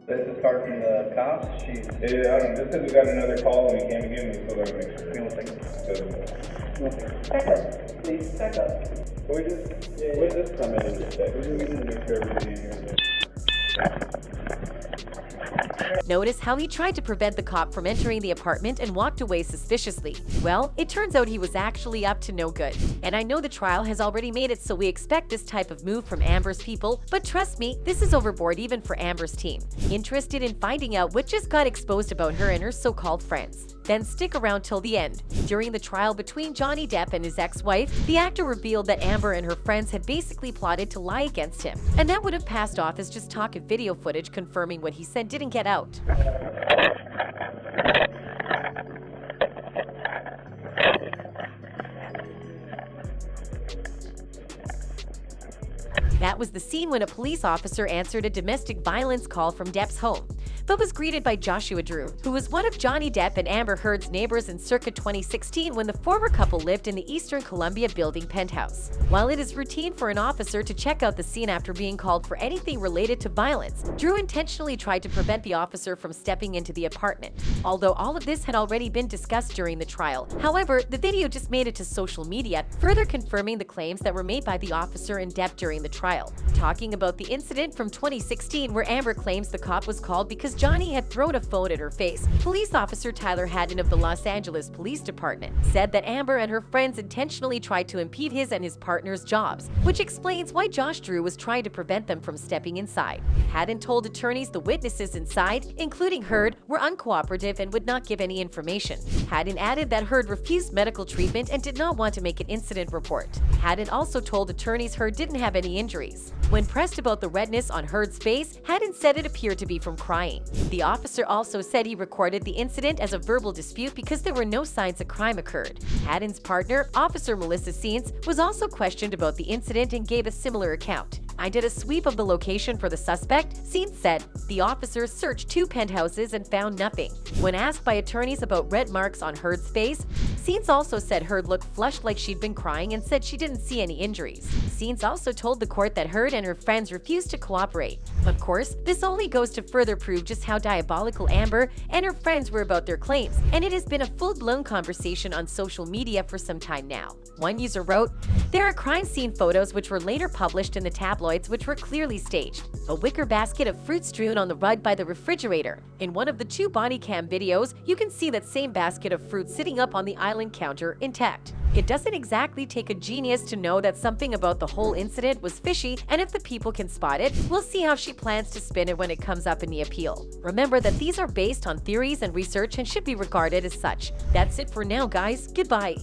This is card from the cops. Yeah, I don't know. Just said we got another call and we came again. We still gotta make sure. You don't think? Back up. Please, back up. We just come in and just check. We just need to make sure everybody in here is Notice how he tried to prevent the cop from entering the apartment and walked away suspiciously. Well, it turns out he was actually up to no good. And I know the trial has already made it so we expect this type of move from Amber's people, but trust me, this is overboard even for Amber's team. Interested in finding out what just got exposed about her and her so-called friends? Then stick around till the end. During the trial between Johnny Depp and his ex-wife, the actor revealed that Amber and her friends had basically plotted to lie against him. And that would have passed off as just talk and video footage confirming what he said didn't get out. That was the scene when a police officer answered a domestic violence call from Depp's home, but was greeted by Joshua Drew, who was one of Johnny Depp and Amber Heard's neighbors in circa 2016 when the former couple lived in the Eastern Columbia building penthouse. While it is routine for an officer to check out the scene after being called for anything related to violence, Drew intentionally tried to prevent the officer from stepping into the apartment. Although all of this had already been discussed during the trial, however, the video just made it to social media, further confirming the claims that were made by the officer and Depp during the trial. Talking about the incident from 2016 where Amber claims the cop was called because Johnny had thrown a phone at her face, police officer Tyler Haddon of the Los Angeles Police Department said that Amber and her friends intentionally tried to impede his and his partner's jobs, which explains why Josh Drew was trying to prevent them from stepping inside. Haddon told attorneys the witnesses inside, including Heard, were uncooperative and would not give any information. Haddon added that Heard refused medical treatment and did not want to make an incident report. Haddon also told attorneys Heard didn't have any injuries. When pressed about the redness on Heard's face, Haddon said it appeared to be from crying. The officer also said he recorded the incident as a verbal dispute because there were no signs a crime occurred. Haddon's partner, Officer Melissa Seens, was also questioned about the incident and gave a similar account. I did a sweep of the location for the suspect, Seens said. The officers searched 2 penthouses and found nothing. When asked by attorneys about red marks on Heard's face, Seens also said Heard looked flushed like she'd been crying and said she didn't see any injuries. Seens also told the court that Heard and her friends refused to cooperate. Of course, this only goes to further prove just how diabolical Amber and her friends were about their claims, and it has been a full-blown conversation on social media for some time now. One user wrote, "There are crime scene photos which were later published in the tabloids which were clearly staged. A wicker basket of fruit strewn on the rug by the refrigerator. In one of the 2 body cam videos, you can see that same basket of fruit sitting up on the island counter intact." It doesn't exactly take a genius to know that something about the whole incident was fishy, and if the people can spot it, we'll see how she plans to spin it when it comes up in the appeal. Remember that these are based on theories and research and should be regarded as such. That's it for now, guys. Goodbye.